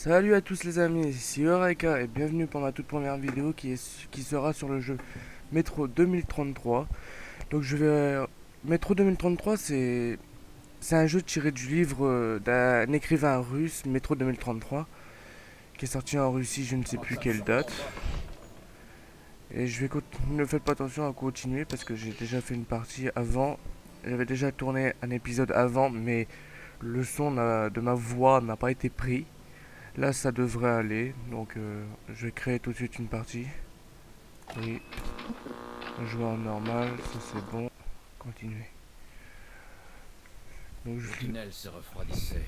Salut à tous les amis, ici Eureka et bienvenue pour ma toute première vidéo qui sera sur le jeu Metro 2033. Donc Metro 2033 c'est un jeu tiré du livre d'un écrivain russe, Metro 2033, qui est sorti en Russie je ne sais plus quelle date. Et ne faites pas attention à continuer parce que j'ai déjà fait une partie avant. J'avais déjà tourné un épisode avant mais le son de ma voix n'a pas été pris. Là, ça devrait aller. Donc, je vais créer tout de suite une partie. Oui. Un joueur normal, ça c'est bon. Continuer. Donc, Le tunnel se refroidissait.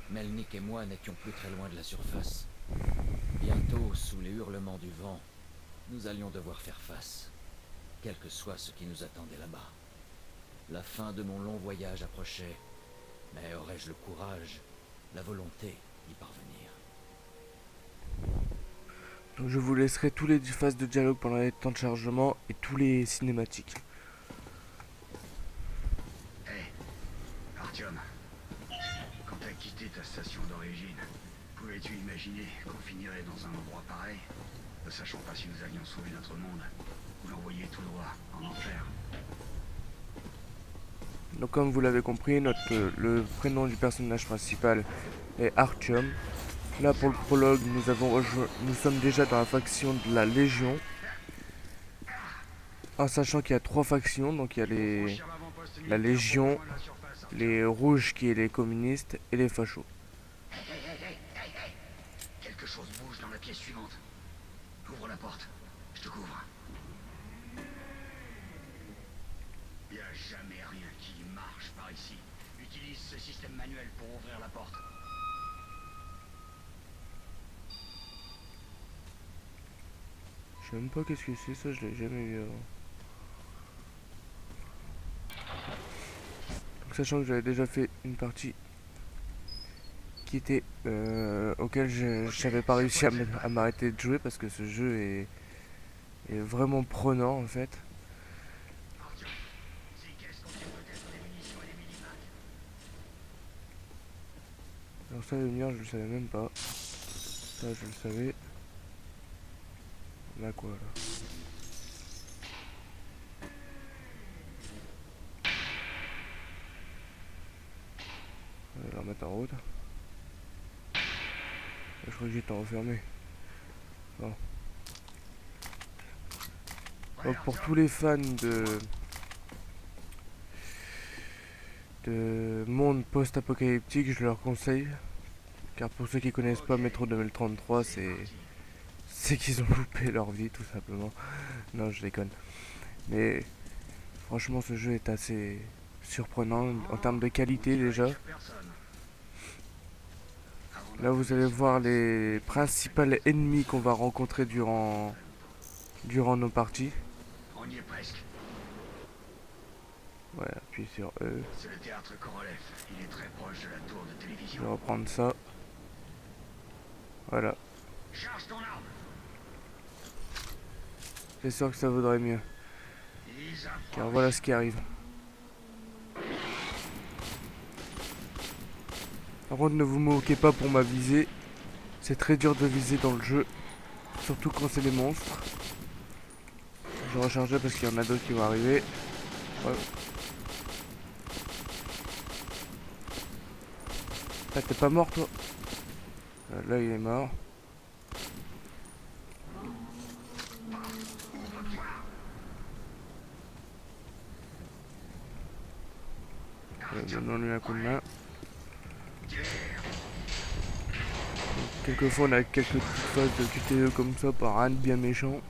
Melnik et moi n'étions plus très loin de la surface. Bientôt, sous les hurlements du vent, nous allions devoir faire face, quel que soit ce qui nous attendait là-bas. La fin de mon long voyage approchait, mais aurais-je le courage, la volonté d'y parvenir? Donc, je vous laisserai tous les phases de dialogue pendant les temps de chargement et tous les cinématiques. Hey, Artyom, quand t'as quitté ta station d'origine, pouvais-tu imaginer qu'on finirait dans un endroit pareil, ne sachant pas si nous allions sauver notre monde ou l'envoyer tout droit en enfer? Donc, comme vous l'avez compris, le prénom du personnage principal est Artyom. Là, pour le prologue, nous sommes déjà dans la faction de la Légion. En sachant qu'il y a 3 factions, donc il y a la Légion, les rouges qui est les communistes et les fachos. Quelque chose bouge dans la pièce suivante. Ouvre la porte, je te couvre. Y a jamais rien qui marche par ici. Utilise ce système manuel pour ouvrir la porte. Je sais même pas qu'est-ce que c'est, ça je l'ai jamais vu avant. Donc, sachant que j'avais déjà fait une partie qui était auquel je n'avais pas réussi à m'arrêter de jouer parce que ce jeu est vraiment prenant en fait. Artyom, ces caisses contiennent peut-être des munitions et des millimacs. Alors ça, le mien, je le savais même pas. Ça, je le savais. Là quoi là. On va la remettre en route. Je crois que j'étais enfermé. Bon. Donc pour tous les fans de monde post-apocalyptique, je leur conseille. Car pour ceux qui connaissent pas Metro 2033, c'est qu'ils ont loupé leur vie tout simplement. Non, je déconne. Mais franchement, ce jeu est assez surprenant en termes de qualité déjà. Là, vous allez voir les principaux ennemis qu'on va rencontrer durant nos parties. On y est presque. Ouais, appuie sur E. C'est le théâtre Korolev. Il est très proche de la tour de Je télévision. vais reprendre ça. Voilà. Charge ton arme. C'est sûr que ça vaudrait mieux. Car voilà ce qui arrive. Par contre, ne vous moquez pas pour ma visée. C'est très dur de viser dans le jeu. Surtout quand c'est des monstres. Je rechargeais parce qu'il y en a d'autres qui vont arriver. Ouais. Ah, t'es pas mort toi? Là il est mort. Donnons-lui un coup de main. Quelquefois on a quelques petites phases de QTE comme ça par un bien méchant.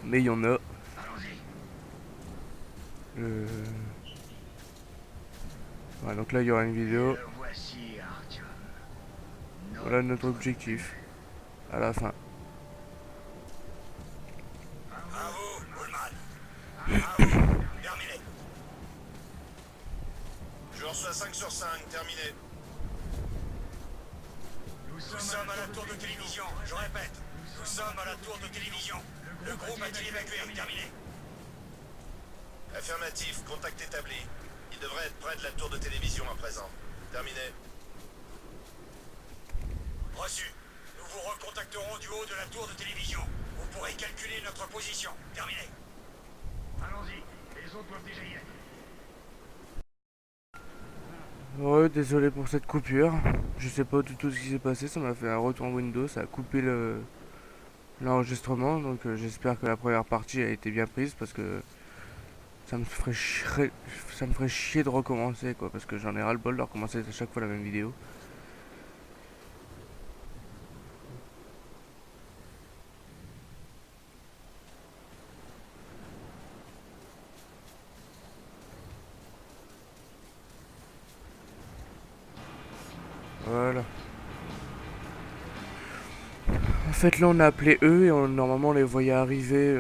Mais il y en a. Ouais, donc là il y aura une vidéo. Voici, Artyom. Voilà notre objectif. À la fin. À vous, Ullman. À vous. Terminé. Je reçois 5 sur 5, terminé. Nous Nous sommes à la tour de télévision, je répète. Nous sommes à la tour de télévision. Le groupe a-t-il évacué? Terminé. Affirmatif, contact établi. Il devrait être près de la tour de télévision à présent. Terminé. Reçu. capteront du haut de la tour de télévision. Vous pourrez calculer notre position. Terminé. Allons-y, les autres doivent déjà y être. Ouais, désolé pour cette coupure. Je sais pas du tout ce qui s'est passé, ça m'a fait un retour Windows, ça a coupé l'enregistrement, donc j'espère que la première partie a été bien prise parce que ça me ferait chier de recommencer quoi, parce que j'en ai ras le bol de recommencer à chaque fois la même vidéo. Voilà. En fait là on a appelé eux et normalement on les voyait arriver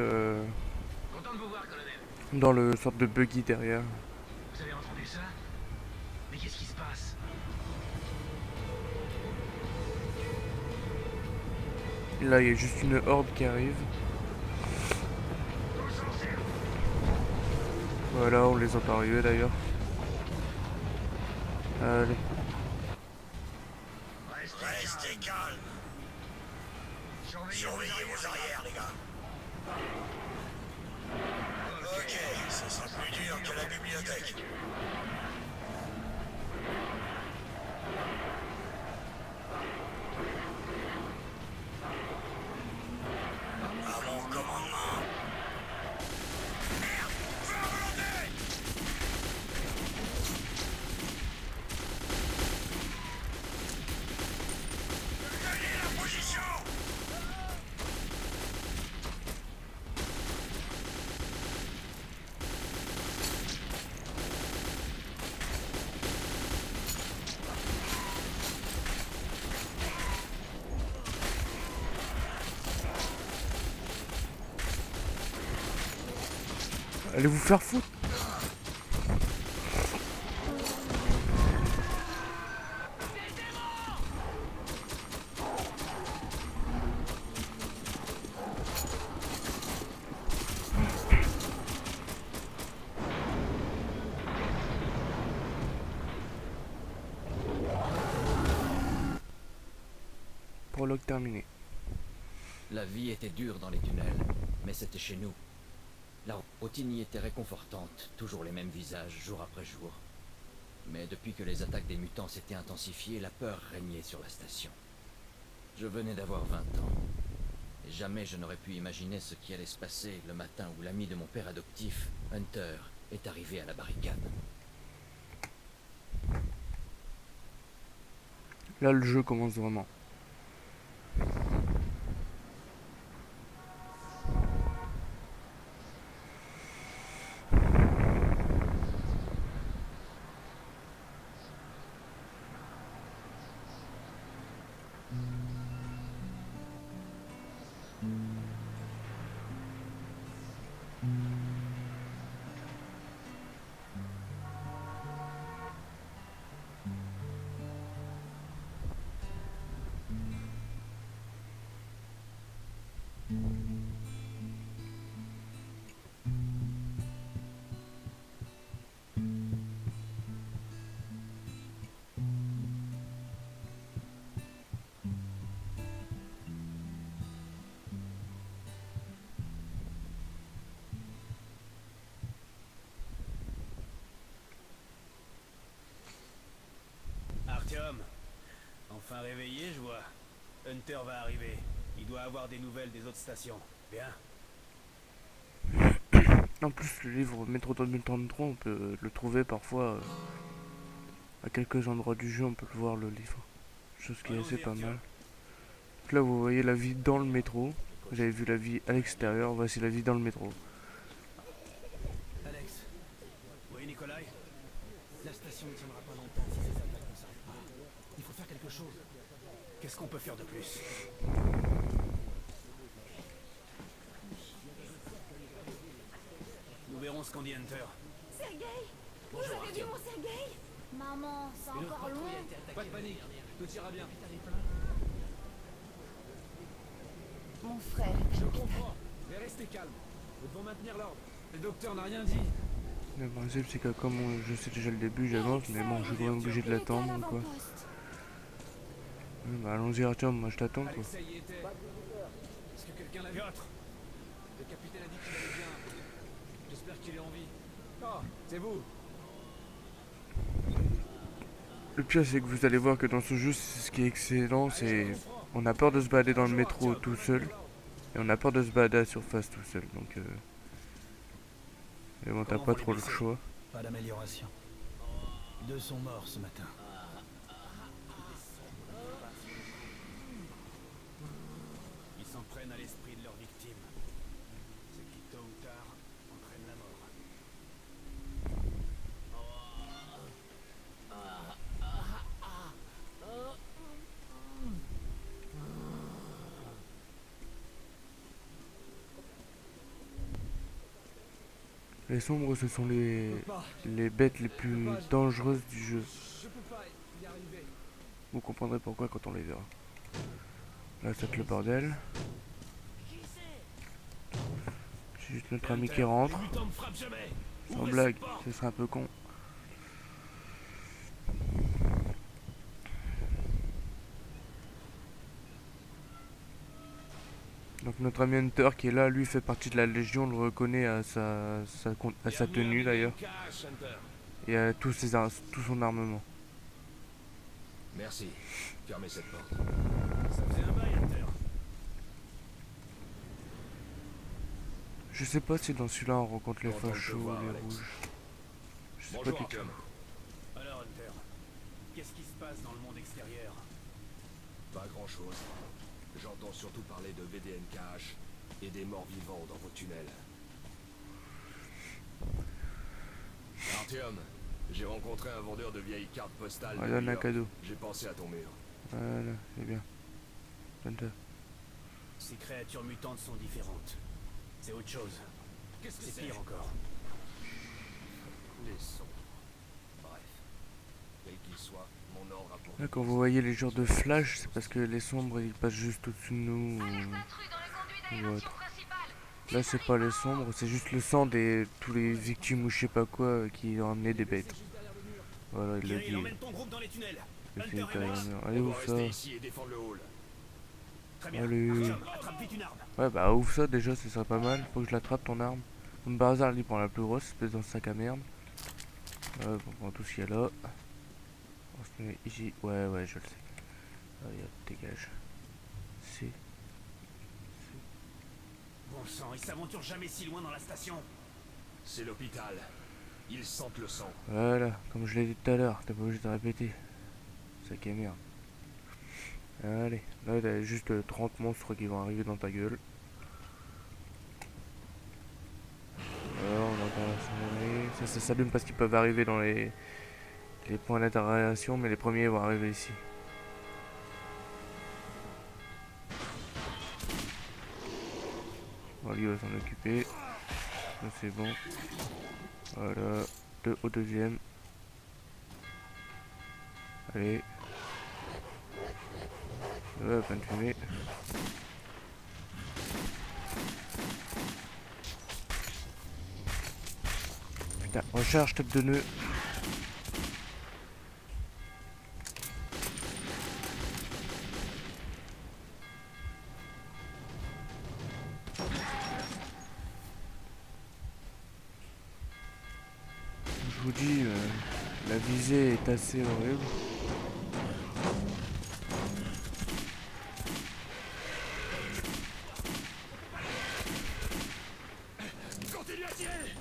Content de vous voir, colonel. dans le sorte de buggy derrière. Vous avez entendu ça? Mais qu'est-ce qui se passe? Là il y a juste une horde qui arrive. Tous en cercle. Voilà, on les entend arriver d'ailleurs. Allez. Restez calme. Surveillez vos arrières, les gars. Ok, ça sera plus dur que la bibliothèque. À mon commandement. Merde! Feu à volonté! Tenez la position! Allez vous faire foutre. Prologue terminé. La vie était dure dans les tunnels, mais c'était chez nous. La routine y était réconfortante, toujours les mêmes visages, jour après jour. Mais depuis que les attaques des mutants s'étaient intensifiées, la peur régnait sur la station. Je venais d'avoir 20 ans. Et jamais je n'aurais pu imaginer ce qui allait se passer le matin où l'ami de mon père adoptif, Hunter, est arrivé à la barricade. Là le jeu commence vraiment. Artyom, enfin réveillé, je vois. Hunter va arriver. Il doit avoir des nouvelles des autres stations. Bien. En plus le livre Métro 2033 on peut le trouver parfois à quelques endroits du jeu, on peut le voir le livre. Chose qui est assez pas mal. Donc là vous voyez la vie dans le métro. Vous avez vu la vie à l'extérieur, voici la vie dans le métro. Alex. Oui, Nikolai. La station ne tiendra pas longtemps si ces attaques ne s'arrêtent pas. Il faut faire quelque chose. Qu'est-ce qu'on peut faire de plus? Nous verrons ce qu'en dit Hunter. Sergueï! Vous avez vu mon Sergueï? Maman, c'est encore loin. Pas de panique, tout ira bien. Mon frère, Je comprends, mais restez calme. Nous devons maintenir l'ordre. Le docteur n'a rien dit. Le principe c'est que comme je sais déjà le début, j'avance, mais bon je suis quand même obligé de l'attendre quoi. Bah allons-y Artyom, moi je t'attends quoi. Alexei y était. Est-ce que quelqu'un l'a vu? Piotr! Le capitaine a dit qu'il allait bien. J'espère qu'il est en vie. Oh, c'est vous! Le pire c'est que vous allez voir que dans ce jeu, ce qui est excellent, c'est on a peur de se balader dans le métro tout seul et on a peur de se balader à la surface tout seul. Donc mais bon, t'as pas trop le choix. Pas d'amélioration. 2 sont morts ce matin. Ils s'en prennent à l'esprit de leurs victimes. Ce qui, tôt ou tard, entraîne la mort. Les sombres, ce sont les bêtes les plus dangereuses du jeu. Je peux pas y arriver. Vous comprendrez pourquoi quand on les verra. Là, c'est le bordel. C'est juste notre ami qui rentre. Sans blague, ce serait un peu con. Donc notre ami Hunter qui est là, lui fait partie de la Légion, on le reconnaît à sa tenue d'ailleurs. Et à tout son armement. Merci. Fermez cette porte. Ça faisait un bail, Hunter. Je sais pas si dans celui-là on rencontre les Content de te fachos, voir, les Alex. rouges. Je sais pas Bonjour, du tout. Artyom. Alors, Hunter, qu'est-ce qui se passe dans le monde extérieur? Pas grand-chose. J'entends surtout parler de VDNKH et des morts vivants dans vos tunnels. Artyom, j'ai rencontré un vendeur de vieilles cartes postales On de donne New un York. cadeau. J'ai pensé à ton mur. Voilà, c'est bien. Hunter. Ces créatures mutantes sont différentes. C'est autre chose. Qu'est-ce que C'est pire encore. Les sons. Bref. Quel qu'il soit, mon ordre a pour... Là, quand vous voyez les genres de flash, c'est parce que les sombres ils passent juste au-dessus de nous ou autre. Là, c'est pas les sombres, c'est juste le sang des tous les victimes ou je sais pas quoi qui ont amené des bêtes. Voilà, il l'a Kirill, dit. emmène ton groupe dans les tunnels. Le Hunter fait et moi. derrière. On Allez, doit ouvre ça. rester ici et défendre le hall. Très bien. Allez. Artyom, attrape vite une arme. Ouais, bah ouvre ça déjà, ce serait pas mal. Faut que je l'attrape ton arme. Comme par hasard, il prend la plus grosse, espèce dans le sac à merde. On prend tout ce qu'il y a là. On se met ici. Ouais, je le sais. Allez, hop, dégage. C'est. Bon sang, ils s'aventurent jamais si loin dans la station. C'est l'hôpital. Ils sentent le sang. Voilà, comme je l'ai dit tout à l'heure, t'es pas obligé de répéter. Sac à merde. Allez, là il y a juste 30 monstres qui vont arriver dans ta gueule. Alors on entend la sonnerie. Ça s'allume parce qu'ils peuvent arriver dans les points d'interrogation, mais les premiers vont arriver ici. Bon, lui va s'en occuper. Ça c'est bon. Voilà, au deuxième. Allez. Ouais, plein de fumée. Putain, recharge tête de nœud. Je vous dis, la visée est assez horrible. Continue à tirer!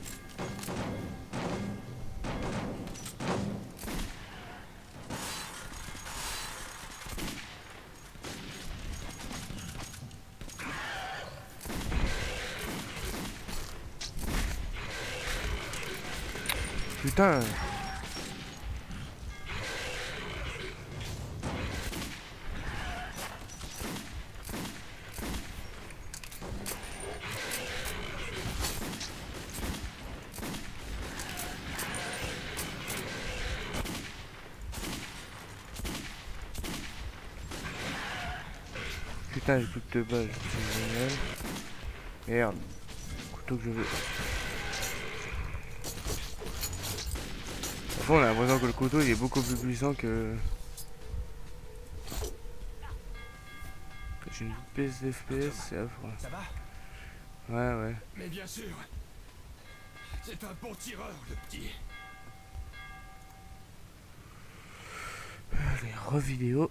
Putain. Putain, j'ai plus que 2 balles, c'est génial. Merde. Couteau que je veux. Par contre, on a l'impression que le couteau il est beaucoup plus puissant que J'ai une baisse d'FPS, c'est affreux. Ça va? Ouais. Mais bien sûr. C'est un bon tireur, le petit. Les revidéos.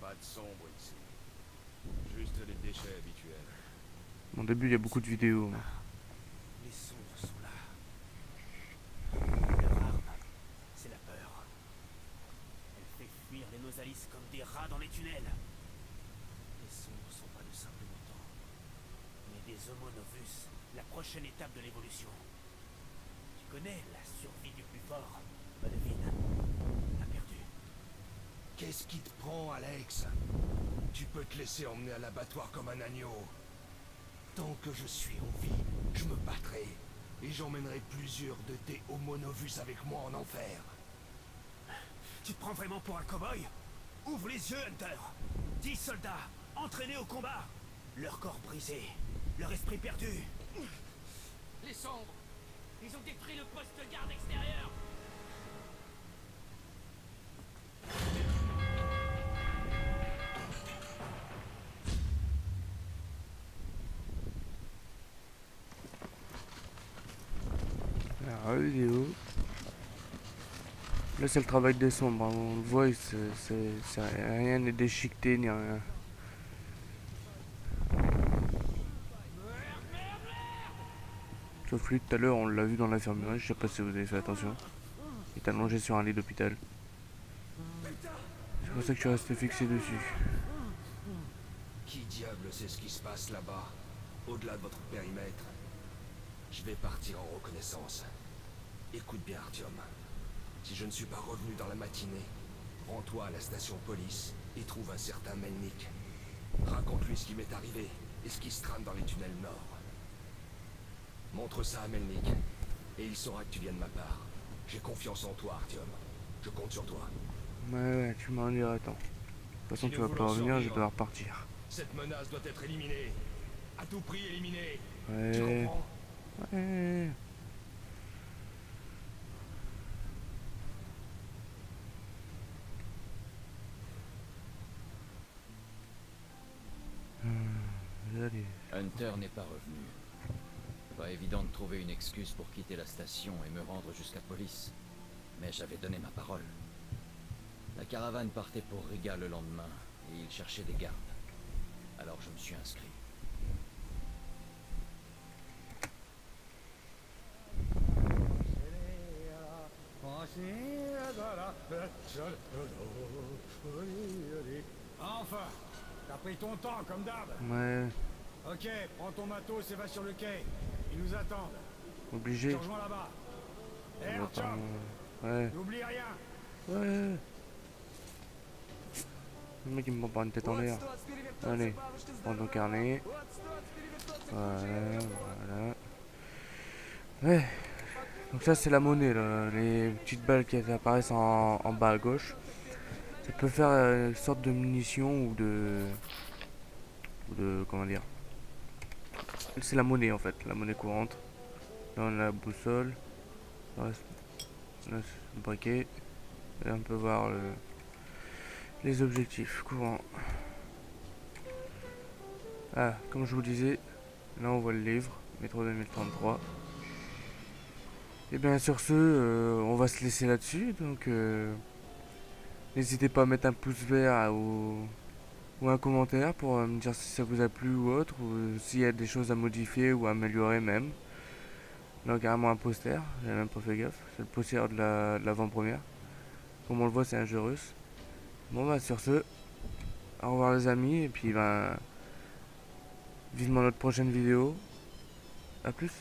Pas de sombre ici. Juste les déchets habituels. Au début, il y a beaucoup de vidéos. Les sombres sont là. Leur arme, c'est la peur. Elle fait fuir les Nosalis comme des rats dans les tunnels. Les sombres sont pas de simples mutants, mais des Homo novus, la prochaine étape de l'évolution. Tu connais la survie du plus fort. Bah devine, on a perdu. Qu'est-ce qui te prend, Alex? Tu peux te laisser emmener à l'abattoir comme un agneau. Tant que je suis en vie, je me battrai. Et j'emmènerai plusieurs de tes Homo novus avec moi en enfer. Tu te prends vraiment pour un cow-boy? Ouvre les yeux, Hunter. 10 soldats, entraînés au combat. Leur corps brisé, leur esprit perdu. Les sombres! Ils ont détruit le poste de garde extérieur! La vidéo. Là, c'est le travail des sombres. Hein. On le voit, rien n'est déchiqueté ni rien. Sauf lui, tout à l'heure, on l'a vu dans l'infirmerie. Je sais pas si vous avez fait attention. Il est allongé sur un lit d'hôpital. C'est pour ça que je suis resté fixé dessus. Qui diable sait ce qui se passe là-bas, au-delà de votre périmètre? Je vais partir en reconnaissance. Écoute bien, Artyom. Si je ne suis pas revenu dans la matinée, rends-toi à la station police et trouve un certain Melnik. Raconte-lui ce qui m'est arrivé et ce qui se trame dans les tunnels nord. Montre ça à Melnik, et il saura que tu viens de ma part. J'ai confiance en toi, Artyom. Je compte sur toi. Ouais, tu m'en diras tant. De toute façon, Si tu nous vas pas voulons revenir, je survivre, dois repartir. Cette menace doit être éliminée. À tout prix éliminée. Tu Ouais. comprends? Ouais. Allez. Hunter n'est pas revenu. Pas évident de trouver une excuse pour quitter la station et me rendre jusqu'à police. Mais j'avais donné ma parole. La caravane partait pour Riga le lendemain, et il cherchait des gardes. Alors je me suis inscrit. Enfin, t'as pris ton temps comme d'hab. Ouais, Ok, prends ton matos et va sur le quai. Ils nous attendent. Je obligé. te rejoins là-bas. On Hé, va pas- Artyom, Ouais, n'oublie rien. ouais. Le mec il me prend par une tête en l'air. Allez, prends ton carnet. Voilà. Ouais. Donc ça c'est la monnaie là. Les petites balles qui apparaissent en bas à gauche. Ça peut faire une sorte de munition ou de comment dire. C'est la monnaie en fait, la monnaie courante. Là on a la boussole. Là c'est le briquet. Et là on peut voir les objectifs courants. Ah, comme je vous disais, là on voit le livre, Métro 2033. Et bien sur ce, on va se laisser là-dessus. Donc n'hésitez pas à mettre un pouce vert ou un commentaire pour me dire si ça vous a plu ou autre, ou s'il y a des choses à modifier ou à améliorer même. Là carrément un poster, j'ai même pas fait gaffe, c'est le poster de l'avant-première. Comme on le voit c'est un jeu russe. Bon bah sur ce, au revoir les amis, et puis ben vivement notre prochaine vidéo. A plus.